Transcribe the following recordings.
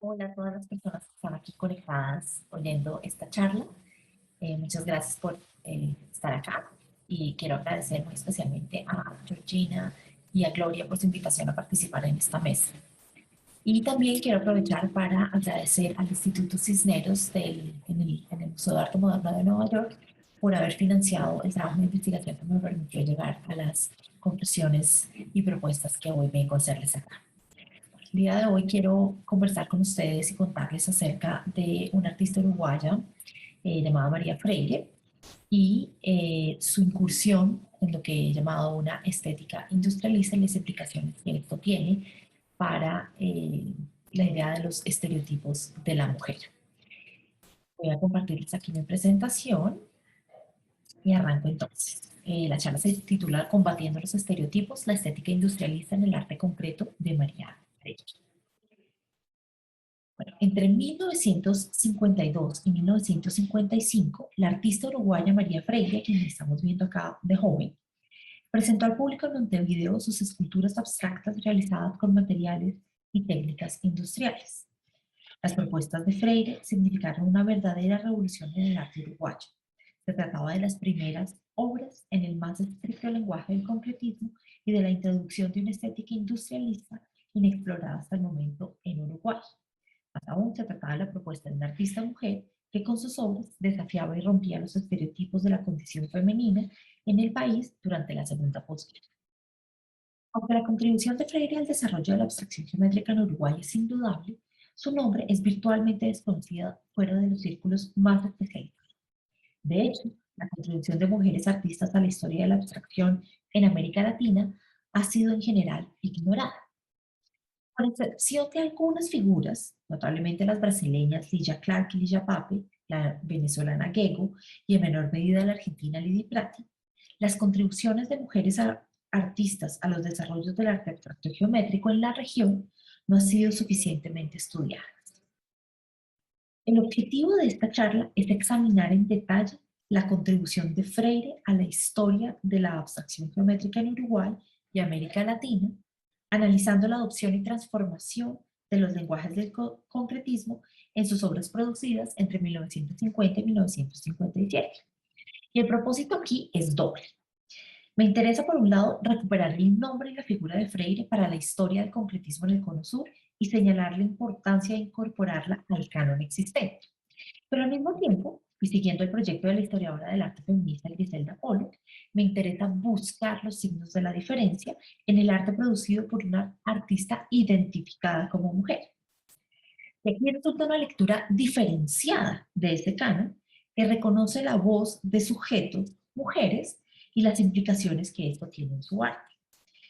Hola a todas las personas que están aquí conectadas oyendo esta charla. Muchas gracias por estar acá y quiero agradecer muy especialmente a Georgina y a Gloria por su invitación a participar en esta mesa. Y también quiero aprovechar para agradecer al Instituto Cisneros en el Museo de Arte Moderno de Nueva York por haber financiado el trabajo de investigación que me permitió llegar a las conclusiones y propuestas que hoy vengo a hacerles acá. El día de hoy quiero conversar con ustedes y contarles acerca de una artista uruguaya llamada María Freire y su incursión en lo que he llamado una estética industrialista y las implicaciones que esto tiene para la idea de los estereotipos de la mujer. Voy a compartirles aquí mi presentación y arranco entonces. La charla se titula Combatiendo los estereotipos, la estética industrialista en el arte concreto de María Freire. Bueno, entre 1952 y 1955, la artista uruguaya María Freire, quien estamos viendo acá de joven, presentó al público en Montevideo sus esculturas abstractas realizadas con materiales y técnicas industriales. Las propuestas de Freire significaron una verdadera revolución en el arte uruguayo. Se trataba de las primeras obras en el más estricto lenguaje del concretismo y de la introducción de una estética industrialista inexplorada hasta el momento en Uruguay. Más aún, se trataba de la propuesta de una artista mujer que con sus obras desafiaba y rompía los estereotipos de la condición femenina en el país durante la segunda posguerra. Aunque la contribución de Freire al desarrollo de la abstracción geométrica en Uruguay es indudable, su nombre es virtualmente desconocida fuera de los círculos más especializados. De hecho, la contribución de mujeres artistas a la historia de la abstracción en América Latina ha sido en general ignorada. Con excepción de algunas figuras, notablemente las brasileñas Ligia Clark y Ligia Pape, la venezolana Gego y en menor medida la argentina Lidi Prati, las contribuciones de mujeres artistas a los desarrollos del arte abstracto geométrico en la región no han sido suficientemente estudiadas. El objetivo de esta charla es examinar en detalle la contribución de Freire a la historia de la abstracción geométrica en Uruguay y América Latina, analizando la adopción y transformación de los lenguajes del concretismo en sus obras producidas entre 1950 y 1957. Y el propósito aquí es doble. Me interesa, por un lado, recuperar el nombre y la figura de Freire para la historia del concretismo en el Cono Sur y señalar la importancia de incorporarla al canon existente. Pero al mismo tiempo, y siguiendo el proyecto de la historiadora del arte feminista Griselda Pollock, me interesa buscar los signos de la diferencia en el arte producido por una artista identificada como mujer. Y aquí resulta una lectura diferenciada de este canon que reconoce la voz de sujetos, mujeres, y las implicaciones que esto tiene en su arte.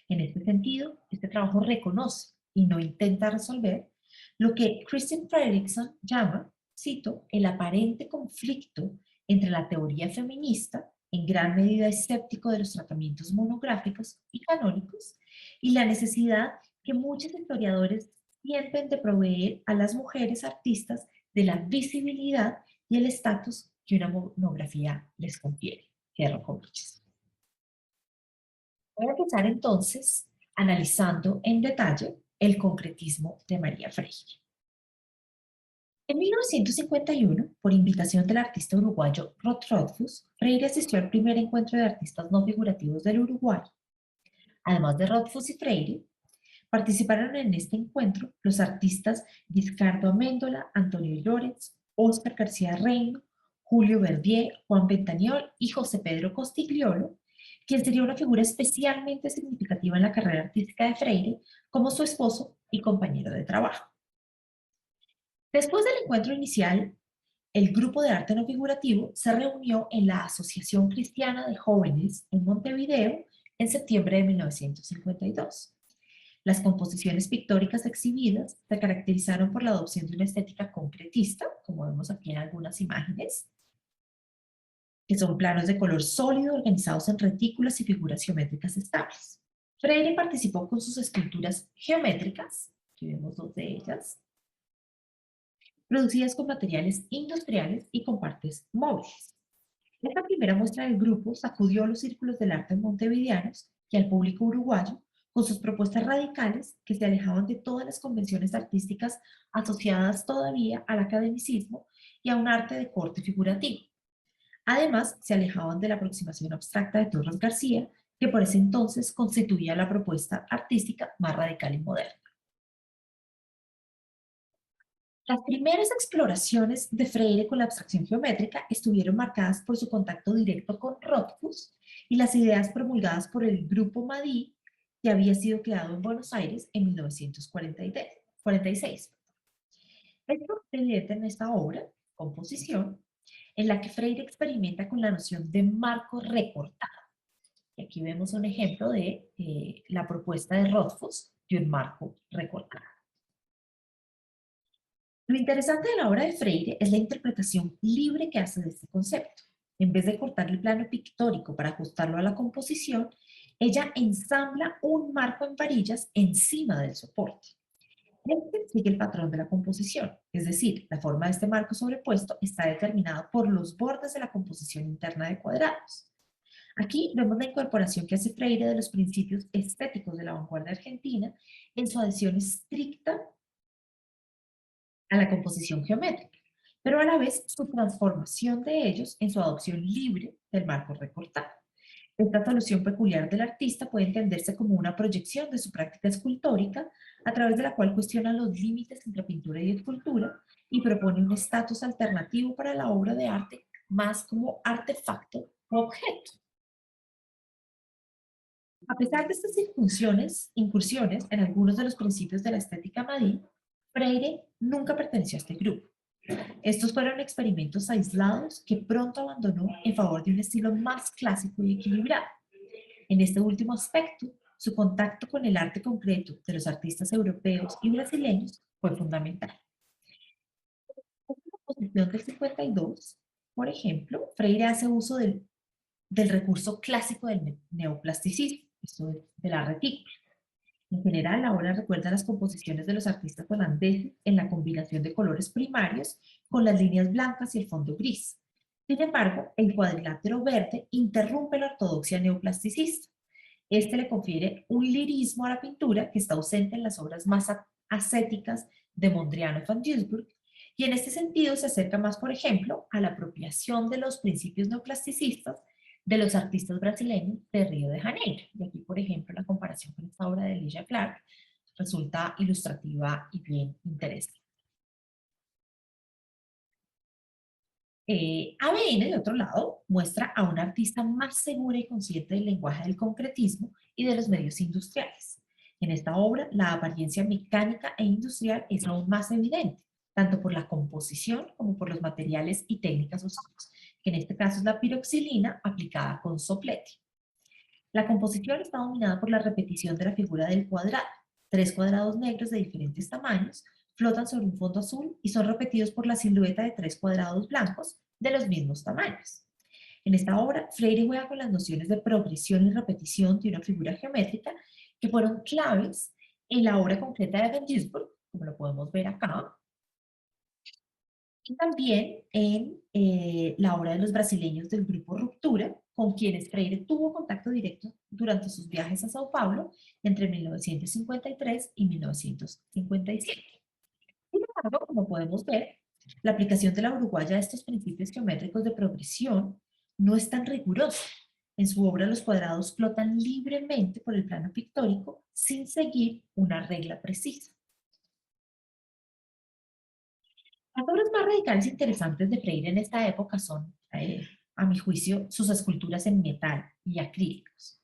En este sentido, este trabajo reconoce y no intenta resolver lo que Christian Fredrickson llama, cito, el aparente conflicto entre la teoría feminista, en gran medida escéptico de los tratamientos monográficos y canónicos, y la necesidad que muchos historiadores sienten de proveer a las mujeres artistas de la visibilidad y el estatus que una monografía les confiere. Cierro comillas. Voy a empezar entonces analizando en detalle el concretismo de María Freire. En 1951, por invitación del artista uruguayo Rod Rothfuss, Freire asistió al primer encuentro de artistas no figurativos del Uruguay. Además de Rothfuss y Freire, participaron en este encuentro los artistas Guiscardo Améndola, Antonio Llorens, Óscar García Reino, Julio Verdier, Juan Ventañol y José Pedro Costigliolo, quien sería una figura especialmente significativa en la carrera artística de Freire como su esposo y compañero de trabajo. Después del encuentro inicial, el grupo de arte no figurativo se reunió en la Asociación Cristiana de Jóvenes en Montevideo en septiembre de 1952. Las composiciones pictóricas exhibidas se caracterizaron por la adopción de una estética concretista, como vemos aquí en algunas imágenes, que son planos de color sólido organizados en retículas y figuras geométricas estables. Freire participó con sus esculturas geométricas, aquí vemos dos de ellas, producidas con materiales industriales y con partes móviles. Esta primera muestra del grupo sacudió los círculos del arte montevideanos y al público uruguayo con sus propuestas radicales que se alejaban de todas las convenciones artísticas asociadas todavía al academicismo y a un arte de corte figurativo. Además, se alejaban de la aproximación abstracta de Torres García, que por ese entonces constituía la propuesta artística más radical y moderna. Las primeras exploraciones de Freire con la abstracción geométrica estuvieron marcadas por su contacto directo con Rothfuss y las ideas promulgadas por el Grupo Madí, que había sido creado en Buenos Aires en 1946. Esto se evidente en esta obra, Composición, en la que Freire experimenta con la noción de marco recortado. Y aquí vemos un ejemplo de la propuesta de Rothfuss de un marco recortado. Lo interesante de la obra de Freire es la interpretación libre que hace de este concepto. En vez de cortar el plano pictórico para ajustarlo a la composición, ella ensambla un marco en varillas encima del soporte. Este sigue el patrón de la composición, es decir, la forma de este marco sobrepuesto está determinada por los bordes de la composición interna de cuadrados. Aquí vemos la incorporación que hace Freire de los principios estéticos de la vanguardia argentina en su adhesión estricta a la composición geométrica, pero a la vez su transformación de ellos en su adopción libre del marco recortado. Esta solución peculiar del artista puede entenderse como una proyección de su práctica escultórica, a través de la cual cuestiona los límites entre pintura y escultura y propone un estatus alternativo para la obra de arte, más como artefacto o objeto. A pesar de estas incursiones en algunos de los principios de la estética Madí, Freire nunca perteneció a este grupo. Estos fueron experimentos aislados que pronto abandonó en favor de un estilo más clásico y equilibrado. En este último aspecto, su contacto con el arte concreto de los artistas europeos y brasileños fue fundamental. En la composición del 52, por ejemplo, Freire hace uso del recurso clásico del neoplasticismo, esto de la retícula. En general, la obra recuerda las composiciones de los artistas holandeses en la combinación de colores primarios con las líneas blancas y el fondo gris. Sin embargo, el cuadrilátero verde interrumpe la ortodoxia neoplasticista. Este le confiere un lirismo a la pintura que está ausente en las obras más ascéticas de Mondrian y Van Doesburg, y en este sentido se acerca más, por ejemplo, a la apropiación de los principios neoplasticistas de los artistas brasileños de Río de Janeiro. Y aquí, por ejemplo, la comparación con esta obra de Elijah Clark resulta ilustrativa y bien interesante. ABN, de otro lado, muestra a una artista más segura y consciente del lenguaje del concretismo y de los medios industriales. En esta obra, la apariencia mecánica e industrial es aún más evidente, tanto por la composición como por los materiales y técnicas usados, que en este caso es la piroxilina aplicada con soplete. La composición está dominada por la repetición de la figura del cuadrado. Tres cuadrados negros de diferentes tamaños flotan sobre un fondo azul y son repetidos por la silueta de tres cuadrados blancos de los mismos tamaños. En esta obra, Freire juega con las nociones de progresión y repetición de una figura geométrica que fueron claves en la obra concreta de Van Doesburg, como lo podemos ver acá, y también en la obra de los brasileños del grupo Ruptura, con quienes Freire tuvo contacto directo durante sus viajes a Sao Paulo entre 1953 y 1957. Sin embargo, como podemos ver, la aplicación de la uruguaya de estos principios geométricos de progresión no es tan rigurosa. En su obra los cuadrados flotan libremente por el plano pictórico sin seguir una regla precisa. Las obras más radicales e interesantes de Freire en esta época son, a mi juicio, sus esculturas en metal y acrílicos.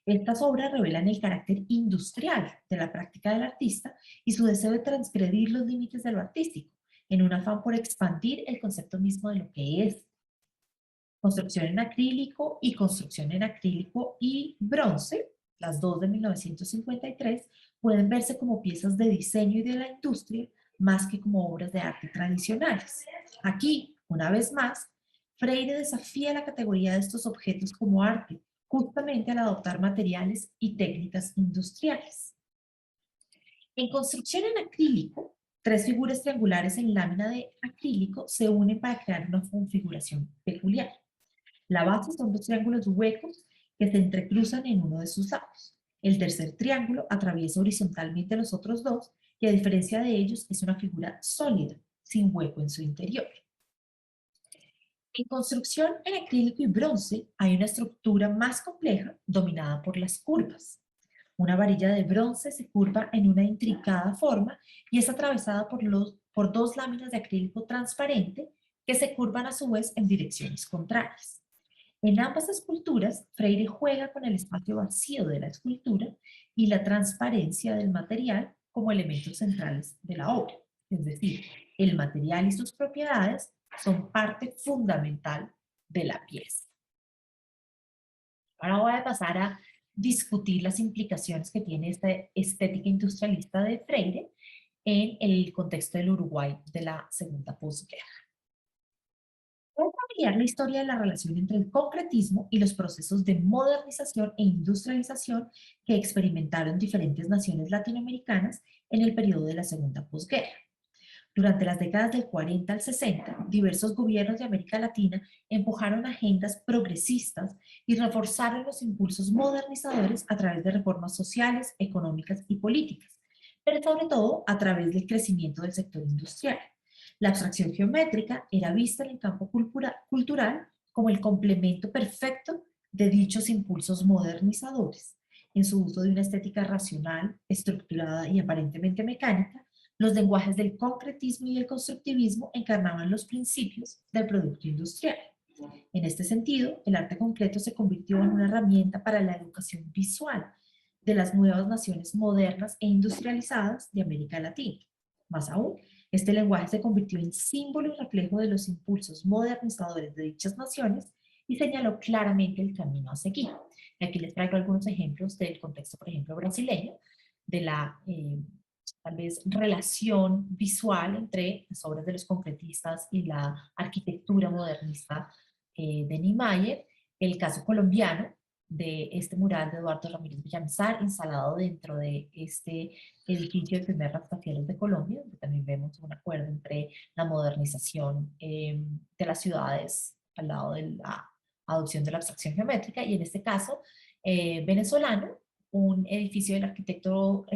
Estas obras revelan el carácter industrial de la práctica del artista y su deseo de transgredir los límites de lo artístico, en un afán por expandir el concepto mismo de lo que es. Construcción en acrílico y construcción en acrílico y bronce, las dos de 1953, pueden verse como piezas de diseño y de la industria más que como obras de arte tradicionales. Aquí, una vez más, Freire desafía la categoría de estos objetos como arte, justamente al adoptar materiales y técnicas industriales. En construcción en acrílico, tres figuras triangulares en lámina de acrílico se unen para crear una configuración peculiar. La base son dos triángulos huecos que se entrecruzan en uno de sus lados. El tercer triángulo atraviesa horizontalmente los otros dos y a diferencia de ellos es una figura sólida, sin hueco en su interior. En construcción en acrílico y bronce hay una estructura más compleja dominada por las curvas. Una varilla de bronce se curva en una intricada forma y es atravesada por dos láminas de acrílico transparente que se curvan a su vez en direcciones contrarias. En ambas esculturas, Freire juega con el espacio vacío de la escultura y la transparencia del material como elementos centrales de la obra. Es decir, el material y sus propiedades son parte fundamental de la pieza. Ahora voy a pasar a discutir las implicaciones que tiene esta estética industrialista de Freire en el contexto del Uruguay de la segunda posguerra. Es familiar la historia de la relación entre el concretismo y los procesos de modernización e industrialización que experimentaron diferentes naciones latinoamericanas en el periodo de la segunda posguerra. Durante las décadas del 40 al 60, diversos gobiernos de América Latina empujaron agendas progresistas y reforzaron los impulsos modernizadores a través de reformas sociales, económicas y políticas, pero sobre todo a través del crecimiento del sector industrial. La abstracción geométrica era vista en el campo cultural como el complemento perfecto de dichos impulsos modernizadores. En su uso de una estética racional, estructurada y aparentemente mecánica, los lenguajes del concretismo y el constructivismo encarnaban los principios del producto industrial. En este sentido, el arte concreto se convirtió en una herramienta para la educación visual de las nuevas naciones modernas e industrializadas de América Latina. Más aún, este lenguaje se convirtió en símbolo y reflejo de los impulsos modernizadores de dichas naciones y señaló claramente el camino a seguir. Y aquí les traigo algunos ejemplos del contexto, por ejemplo, brasileño, de la tal vez relación visual entre las obras de los concretistas y la arquitectura modernista de Niemeyer, el caso colombiano de este mural de Eduardo Ramírez Villamizar, instalado dentro de este edificio del primer rascacielos de Colombia, donde también vemos un acuerdo entre la modernización de las ciudades al lado de la adopción de la abstracción geométrica, y en este caso venezolano, un edificio del arquitecto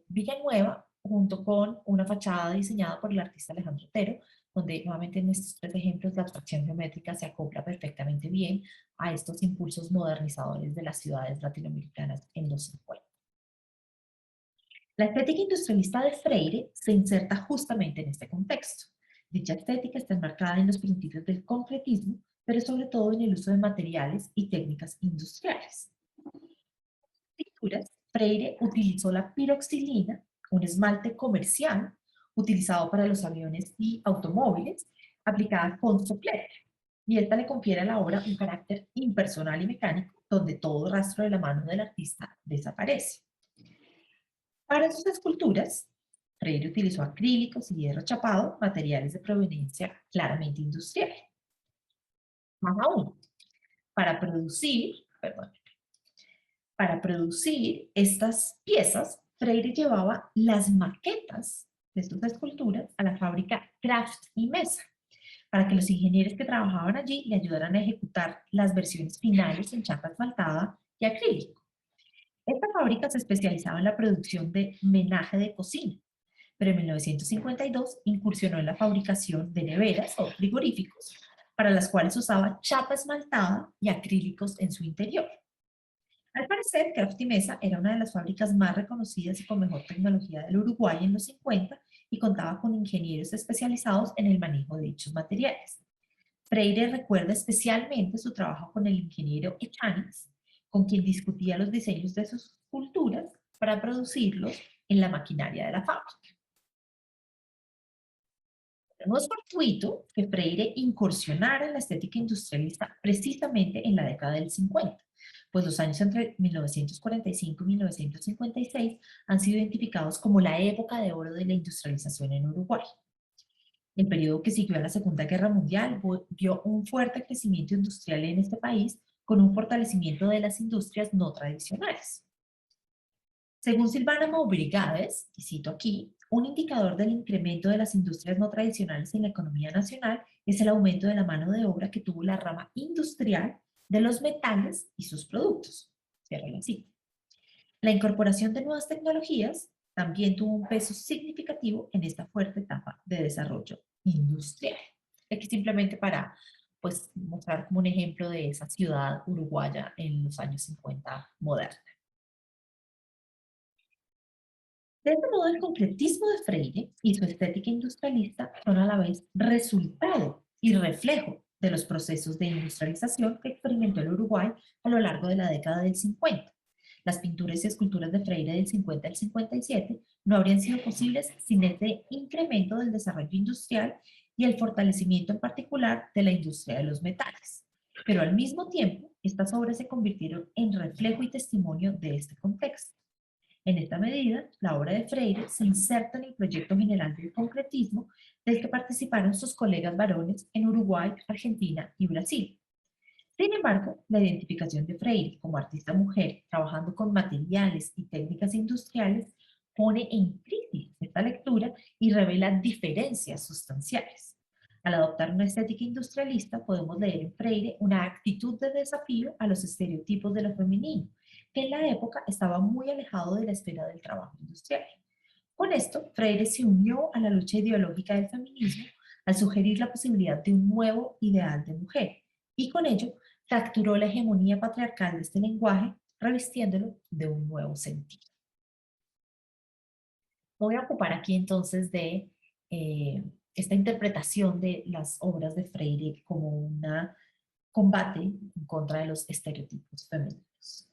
Villanueva, junto con una fachada diseñada por el artista Alejandro Otero, donde nuevamente en estos tres ejemplos la abstracción geométrica se acopla perfectamente bien a estos impulsos modernizadores de las ciudades latinoamericanas en los 50. La estética industrialista de Freire se inserta justamente en este contexto. Dicha estética está enmarcada en los principios del concretismo, pero sobre todo en el uso de materiales y técnicas industriales. Freire utilizó la piroxilina, un esmalte comercial utilizado para los aviones y automóviles, aplicada con soplete, y esta le confiere a la obra un carácter impersonal y mecánico, donde todo rastro de la mano del artista desaparece. Para sus esculturas, Freire utilizó acrílicos y hierro chapado, materiales de proveniencia claramente industrial. Más aún, para producir, perdón, para producir estas piezas, Freire llevaba las maquetas de estas esculturas a la fábrica Kraft y Mesa, para que los ingenieros que trabajaban allí le ayudaran a ejecutar las versiones finales en chapa esmaltada y acrílico. Esta fábrica se especializaba en la producción de menaje de cocina, pero en 1952 incursionó en la fabricación de neveras o frigoríficos, para las cuales usaba chapa esmaltada y acrílicos en su interior. Al parecer, Kraft y Mesa era una de las fábricas más reconocidas y con mejor tecnología del Uruguay en los 50 y contaba con ingenieros especializados en el manejo de dichos materiales. Freire recuerda especialmente su trabajo con el ingeniero Echanix, con quien discutía los diseños de sus esculturas para producirlos en la maquinaria de la fábrica. No es fortuito que Freire incursionara en la estética industrialista precisamente en la década del 50, pues los años entre 1945 y 1956 han sido identificados como la época de oro de la industrialización en Uruguay. El periodo que siguió a la Segunda Guerra Mundial vio un fuerte crecimiento industrial en este país con un fortalecimiento de las industrias no tradicionales. Según Silvana Brigades, y cito aquí, un indicador del incremento de las industrias no tradicionales en la economía nacional es el aumento de la mano de obra que tuvo la rama industrial de los metales y sus productos. Cierro la cita. La incorporación de nuevas tecnologías también tuvo un peso significativo en esta fuerte etapa de desarrollo industrial. Aquí simplemente para pues, mostrar como un ejemplo de esa ciudad uruguaya en los años 50 moderna. De este modo, el concretismo de Freire y su estética industrialista son a la vez resultado y reflejo de los procesos de industrialización que experimentó el Uruguay a lo largo de la década del 50. Las pinturas y esculturas de Freire del 50 al 57 no habrían sido posibles sin este incremento del desarrollo industrial y el fortalecimiento en particular de la industria de los metales. Pero al mismo tiempo, estas obras se convirtieron en reflejo y testimonio de este contexto. En esta medida, la obra de Freire se inserta en el proyecto general del concretismo del que participaron sus colegas varones en Uruguay, Argentina y Brasil. Sin embargo, la identificación de Freire como artista mujer trabajando con materiales y técnicas industriales pone en crisis esta lectura y revela diferencias sustanciales. Al adoptar una estética industrialista, podemos leer en Freire una actitud de desafío a los estereotipos de lo femenino, que en la época estaba muy alejado de la esfera del trabajo industrial. Con esto, Freire se unió a la lucha ideológica del feminismo al sugerir la posibilidad de un nuevo ideal de mujer, y con ello fracturó la hegemonía patriarcal de este lenguaje, revistiéndolo de un nuevo sentido. Me voy a ocupar aquí entonces de eh, esta interpretación de las obras de Freire como un combate en contra de los estereotipos femeninos.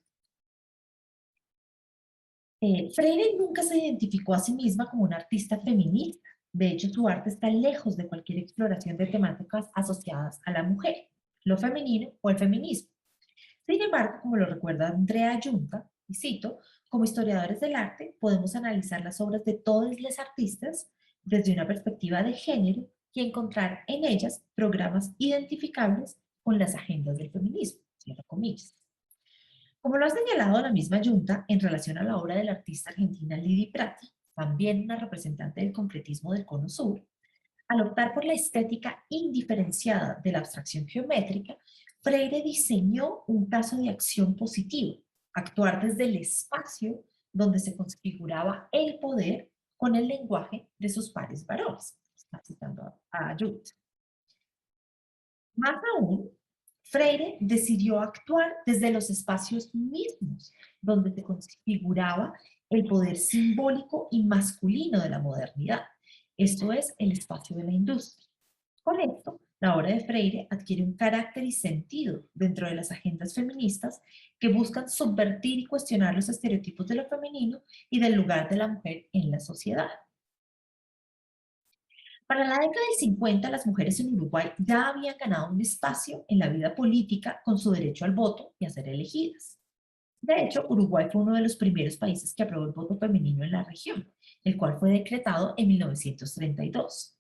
Freire nunca se identificó a sí misma como una artista feminista. De hecho, su arte está lejos de cualquier exploración de temáticas asociadas a la mujer, lo femenino o el feminismo. Sin embargo, como lo recuerda Andrea Junta, y cito, como historiadores del arte podemos analizar las obras de todos los artistas desde una perspectiva de género y encontrar en ellas programas identificables con las agendas del feminismo, cierro comillas. Como lo ha señalado la misma Junta en relación a la obra de la artista argentina Lidi Prati, también una representante del concretismo del Cono Sur, al optar por la estética indiferenciada de la abstracción geométrica, Freire diseñó un caso de acción positivo, actuar desde el espacio donde se configuraba el poder con el lenguaje de sus pares varones. Está citando a Jung. Más aún, Freire decidió actuar desde los espacios mismos, donde se configuraba el poder simbólico y masculino de la modernidad. Esto es el espacio de la industria. Con esto, la obra de Freire adquiere un carácter y sentido dentro de las agendas feministas que buscan subvertir y cuestionar los estereotipos de lo femenino y del lugar de la mujer en la sociedad. Para la década del 50, las mujeres en Uruguay ya habían ganado un espacio en la vida política con su derecho al voto y a ser elegidas. De hecho, Uruguay fue uno de los primeros países que aprobó el voto femenino en la región, el cual fue decretado en 1932.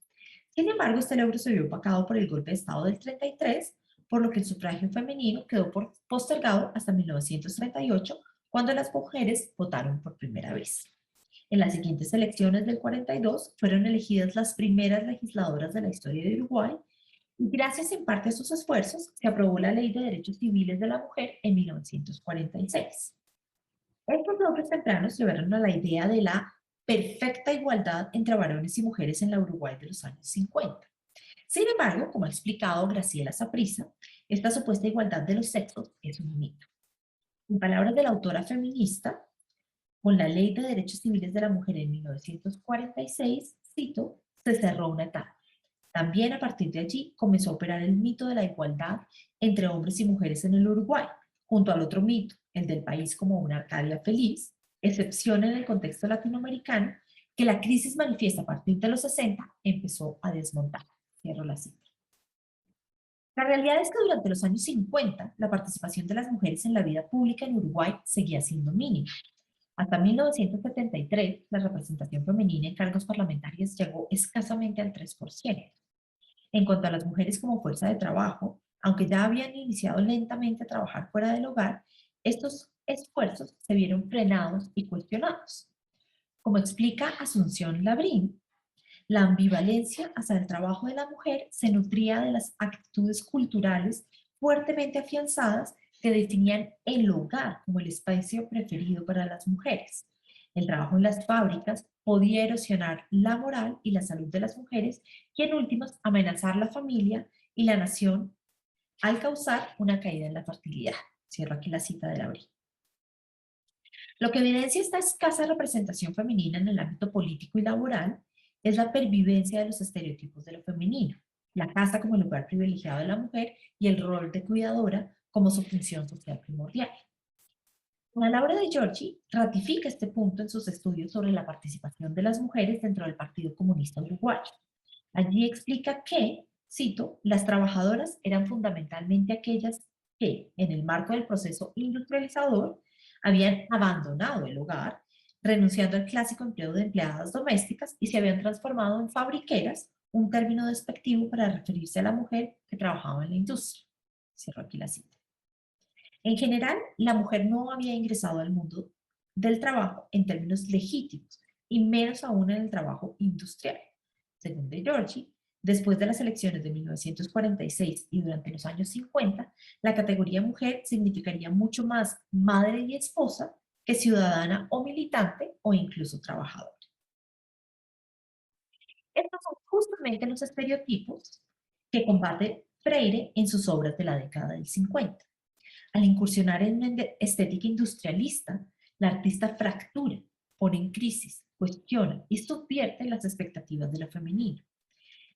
Sin embargo, este logro se vio opacado por el golpe de Estado del 33, por lo que el sufragio femenino quedó postergado hasta 1938, cuando las mujeres votaron por primera vez. En las siguientes elecciones del 42 fueron elegidas las primeras legisladoras de la historia de Uruguay y gracias en parte a sus esfuerzos se aprobó la Ley de Derechos Civiles de la Mujer en 1946. Estos logros tempranos llevaron a la idea de la perfecta igualdad entre varones y mujeres en la Uruguay de los años 50. Sin embargo, como ha explicado Graciela Saprissa, esta supuesta igualdad de los sexos es un mito. En palabras de la autora feminista, con la Ley de Derechos Civiles de la Mujer en 1946, cito, se cerró una etapa. También a partir de allí comenzó a operar el mito de la igualdad entre hombres y mujeres en el Uruguay, junto al otro mito, el del país como una Arcadia feliz, excepción en el contexto latinoamericano, que la crisis manifiesta a partir de los 60 empezó a desmontar. Cierro la cita. La realidad es que durante los años 50, la participación de las mujeres en la vida pública en Uruguay seguía siendo mínima. Hasta 1973, la representación femenina en cargos parlamentarios llegó escasamente al 3%. En cuanto a las mujeres como fuerza de trabajo, aunque ya habían iniciado lentamente a trabajar fuera del hogar, estos esfuerzos se vieron frenados y cuestionados. Como explica Asunción Labrín, la ambivalencia hacia el trabajo de la mujer se nutría de las actitudes culturales fuertemente afianzadas que definían el hogar como el espacio preferido para las mujeres. El trabajo en las fábricas podía erosionar la moral y la salud de las mujeres y en últimas amenazar la familia y la nación al causar una caída en la fertilidad. Cierro aquí la cita de Abril. Lo que evidencia esta escasa representación femenina en el ámbito político y laboral es la pervivencia de los estereotipos de lo femenino, la casa como el lugar privilegiado de la mujer y el rol de cuidadora como su función social primordial. La Laura de Giorgi ratifica este punto en sus estudios sobre la participación de las mujeres dentro del Partido Comunista Uruguayo. Allí explica que, cito, las trabajadoras eran fundamentalmente aquellas que, en el marco del proceso industrializador, habían abandonado el hogar, renunciando al clásico empleo de empleadas domésticas y se habían transformado en fabriqueras, un término despectivo para referirse a la mujer que trabajaba en la industria. Cierro aquí la cita. En general, la mujer no había ingresado al mundo del trabajo en términos legítimos, y menos aún en el trabajo industrial. Según De Giorgi, después de las elecciones de 1946 y durante los años 50, la categoría mujer significaría mucho más madre y esposa que ciudadana o militante o incluso trabajadora. Estos son justamente los estereotipos que combate Freire en sus obras de la década del 50. Al incursionar en una estética industrialista, la artista fractura, pone en crisis, cuestiona y subvierte las expectativas de lo femenino.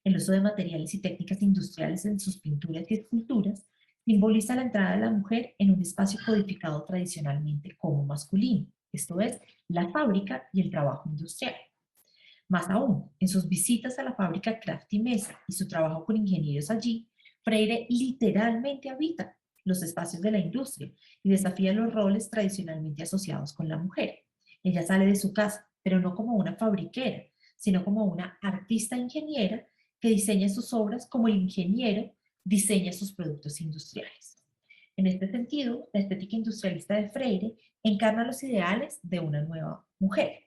El uso de materiales y técnicas industriales en sus pinturas y esculturas simboliza la entrada de la mujer en un espacio codificado tradicionalmente como masculino, esto es, la fábrica y el trabajo industrial. Más aún, en sus visitas a la fábrica Kraft y Mesa y su trabajo con ingenieros allí, Freire literalmente habita los espacios de la industria y desafía los roles tradicionalmente asociados con la mujer. Ella sale de su casa, pero no como una fabriquera, sino como una artista ingeniera que diseña sus obras como el ingeniero diseña sus productos industriales. En este sentido, la estética industrialista de Freire encarna los ideales de una nueva mujer.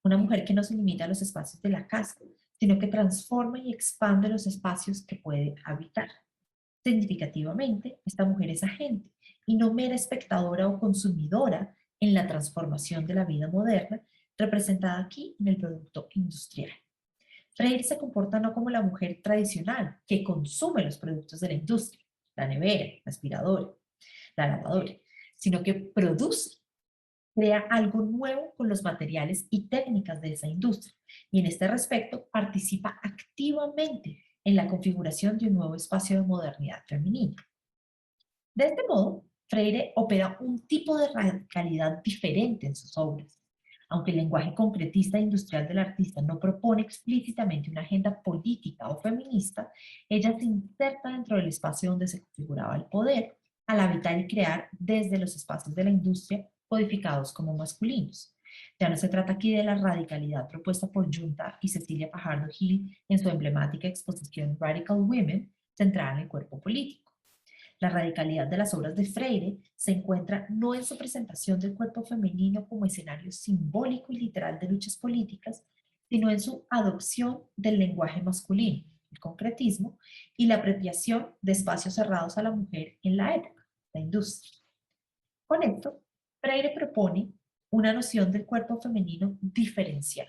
Una mujer que no se limita a los espacios de la casa, sino que transforma y expande los espacios que puede habitar. Significativamente, esta mujer es agente y no mera espectadora o consumidora en la transformación de la vida moderna, representada aquí en el producto industrial. Freire se comporta no como la mujer tradicional que consume los productos de la industria, la nevera, la aspiradora, la lavadora, sino que produce, crea algo nuevo con los materiales y técnicas de esa industria y en este respecto participa activamente en la configuración de un nuevo espacio de modernidad femenina. De este modo, Freire opera un tipo de radicalidad diferente en sus obras. Aunque el lenguaje concretista e industrial del artista no propone explícitamente una agenda política o feminista, ella se inserta dentro del espacio donde se configuraba el poder, al habitar y crear desde los espacios de la industria codificados como masculinos. Ya no se trata aquí de la radicalidad propuesta por Junta y Cecilia Fajardo Gil en su emblemática exposición Radical Women, centrada en el cuerpo político. La radicalidad de las obras de Freire se encuentra no en su presentación del cuerpo femenino como escenario simbólico y literal de luchas políticas, sino en su adopción del lenguaje masculino, el concretismo, y la apropiación de espacios cerrados a la mujer en la época, la industria. Con esto, Freire propone una noción del cuerpo femenino diferencial.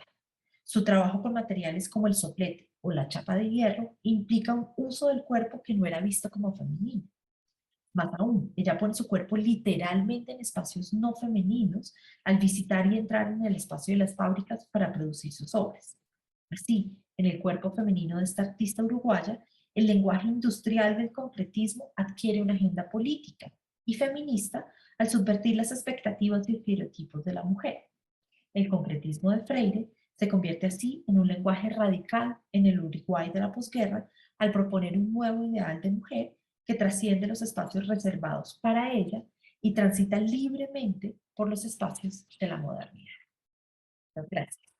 Su trabajo con materiales como el soplete o la chapa de hierro implica un uso del cuerpo que no era visto como femenino. Más aún, ella pone su cuerpo literalmente en espacios no femeninos al visitar y entrar en el espacio de las fábricas para producir sus obras. Así, en el cuerpo femenino de esta artista uruguaya, el lenguaje industrial del concretismo adquiere una agenda política y feminista al subvertir las expectativas y estereotipos de la mujer. El concretismo de Freire se convierte así en un lenguaje radical en el Uruguay de la posguerra al proponer un nuevo ideal de mujer que trasciende los espacios reservados para ella y transita libremente por los espacios de la modernidad. Muchas gracias.